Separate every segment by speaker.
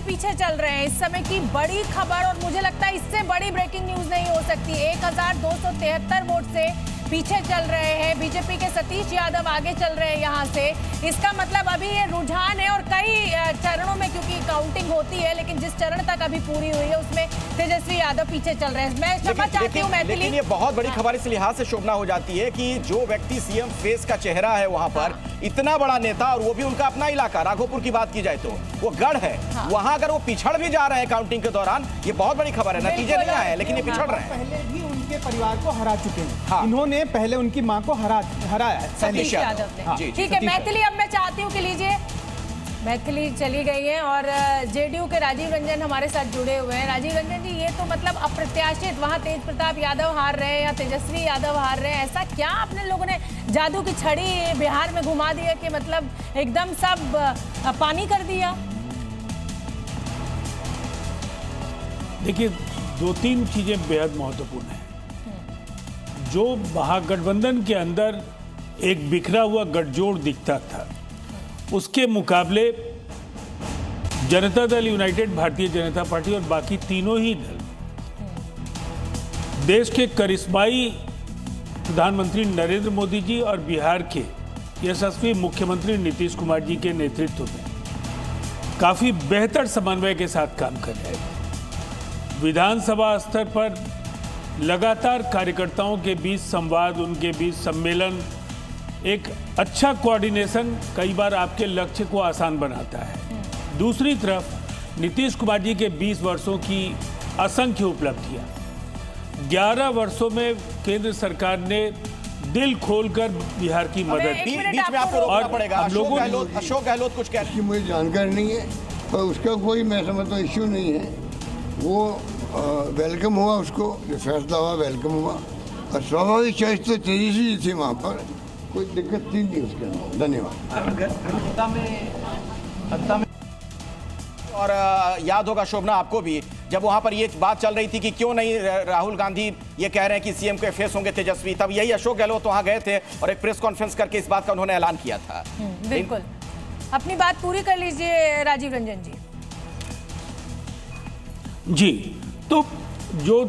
Speaker 1: पीछे चल रहे हैं। इस समय की बड़ी खबर, और मुझे लगता है इससे बड़ी ब्रेकिंग न्यूज नहीं हो सकती। 1273 वोट से पीछे चल रहे हैं बीजेपी के सतीश यादव, आगे चल रहे हैं यहाँ से। इसका मतलब अभी ये रुझान है और कई चरणों में, क्योंकि काउंटिंग होती है, लेकिन जिस चरण तक अभी पूरी हुई है उसमें तेजस्वी यादव पीछे चल रहे हैं। मैं क्षमा चाहती हूँ मैथिली,
Speaker 2: लेकिन ये बहुत बड़ी खबर इस लिहाज से शोभना हो जाती है कि जो व्यक्ति सीएम फेस का चेहरा है वहां पर, इतना बड़ा नेता, और वो भी उनका अपना इलाका राघोपुर की बात की जाए तो वो गढ़ है, वहां अगर वो पिछड़ भी जा रहे हैं काउंटिंग के दौरान, ये बहुत बड़ी खबर है। नतीजे नहीं आए लेकिन ये पिछड़ रहे हैं।
Speaker 3: पहले भी उनके परिवार को हरा चुके हैं। इन्होंने पहले उनकी मां को हराया है
Speaker 1: सतीश यादव ने। ठीक है मैथिली, अब मैं चाहती हूँ कि लीजिए, मैथिली चली गई है और जेडीयू के राजीव रंजन हमारे साथ जुड़े हुए हैं। राजीव रंजन जी, ये तो मतलब अप्रत्याशित, वहाँ तेज प्रताप यादव हार रहे हैं या तेजस्वी यादव हार रहे हैं, ऐसा क्या आपने लोगों ने जादू की छड़ी बिहार में घुमा दी है कि मतलब एकदम सब पानी कर दिया?
Speaker 4: देखिए, दो तीन चीजें बेहद महत्वपूर्ण हैं। जो महागठबंधन के अंदर एक बिखरा हुआ गठजोड़ दिखता था, उसके मुकाबले जनता दल यूनाइटेड, भारतीय जनता पार्टी और बाकी तीनों ही दल देश के करिश्माई प्रधानमंत्री नरेंद्र मोदी जी और बिहार के यशस्वी मुख्यमंत्री नीतीश कुमार जी के नेतृत्व में काफी बेहतर समन्वय के साथ काम कर रहे हैं। विधानसभा स्तर पर लगातार कार्यकर्ताओं के बीच संवाद, उनके बीच सम्मेलन, एक अच्छा कोऑर्डिनेशन कई बार आपके लक्ष्य को आसान बनाता है। दूसरी तरफ नीतीश कुमार जी के 20 वर्षों की असंख्य उपलब्धियां, 11 वर्षों में केंद्र सरकार ने दिल खोलकर बिहार की मदद की।
Speaker 2: बीच में आपको रोकना पड़ेगा। अशोक गहलोत कुछ कह रहे हैं।
Speaker 5: मुझे जानकारी नहीं है, पर उसका कोई मैं समझता इश्यू नहीं है। वो वेलकम हुआ, उसको जो फैसला हुआ वेलकम हुआ, और स्वाभाविक चॉइस तो तेजी थी वहाँ पर, कोई दिक्कत थी नहीं उसके अंदर। धन्यवाद।
Speaker 2: और याद होगा शोभना आपको भी, जब वहां पर ये बात चल रही थी कि क्यों नहीं राहुल गांधी ये कह रहे हैं कि सीएम के फेस होंगे तेजस्वी, तब यही अशोक गहलोत वहां गए थे और एक प्रेस कॉन्फ्रेंस करके इस बात का उन्होंने ऐलान किया था।
Speaker 1: बिल्कुल, अपनी बात पूरी कर लीजिए राजीव रंजन जी।
Speaker 4: जी, तो जो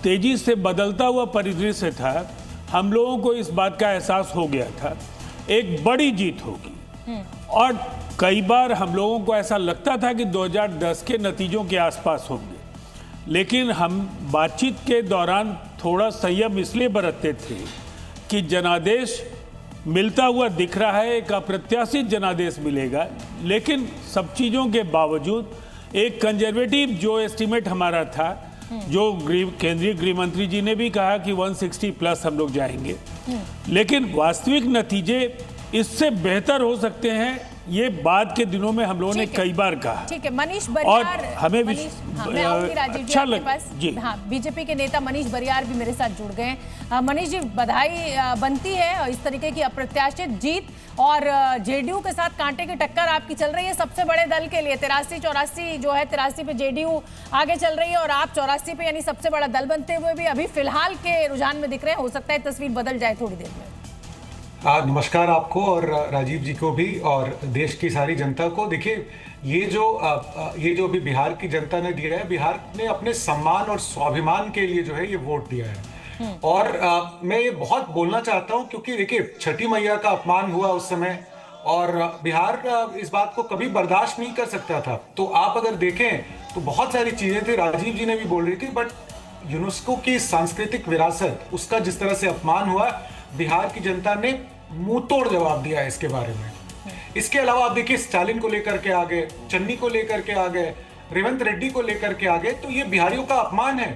Speaker 4: तेजी से बदलता हुआ परिदृश्य था, हम लोगों को इस बात का एहसास हो गया था एक बड़ी जीत होगी। और कई बार हम लोगों को ऐसा लगता था कि 2010 के नतीजों के आसपास होंगे, लेकिन हम बातचीत के दौरान थोड़ा संयम इसलिए बरतते थे कि जनादेश मिलता हुआ दिख रहा है, एक अप्रत्याशित जनादेश मिलेगा। लेकिन सब चीज़ों के बावजूद एक कंजर्वेटिव जो एस्टीमेट हमारा था, जो केंद्रीय गृह मंत्री जी ने भी कहा कि 160 प्लस हम लोग जाएंगे, लेकिन वास्तविक नतीजे इससे बेहतर हो सकते हैं, ये बाद के दिनों में हम लोगों ने कई बार कहा।
Speaker 1: ठीक है, मनीष बरियार,
Speaker 4: और हमें भी
Speaker 1: अच्छा जी, हाँ, बीजेपी के नेता मनीष बरियार भी मेरे साथ जुड़ गए हैं। मनीष जी, बधाई बनती है इस तरीके की अप्रत्याशित जीत, और जेडीयू के साथ कांटे की टक्कर आपकी चल रही है सबसे बड़े दल के लिए। 83-84 जो है, 83 पे जेडीयू आगे चल रही है और आप 84 पे, यानी सबसे बड़ा दल बनते हुए भी अभी फिलहाल के रुझान में दिख रहे हैं। हो सकता है तस्वीर बदल जाए थोड़ी देर में।
Speaker 6: नमस्कार आपको और राजीव जी को भी और देश की सारी जनता को। देखिए, ये जो अभी बिहार की जनता ने दिया है, बिहार ने अपने सम्मान और स्वाभिमान के लिए जो है ये वोट दिया है। और मैं ये बहुत बोलना चाहता हूँ, क्योंकि देखिए, छठी मैया का अपमान हुआ उस समय और बिहार इस बात को कभी बर्दाश्त नहीं कर सकता था। तो आप अगर देखें तो बहुत सारी चीजें थी, राजीव जी ने भी बोल रही थी, बट यूनेस्को की सांस्कृतिक विरासत, उसका जिस तरह से अपमान हुआ, बिहार की जनता ने मुंह तोड़ जवाब दिया है इसके बारे में। इसके अलावा आप देखिए, स्टालिन को लेकर के आ गए, चन्नी को लेकर के आ गए, रेवंत रेड्डी को लेकर के आ गए, तो ये बिहारियों का अपमान है।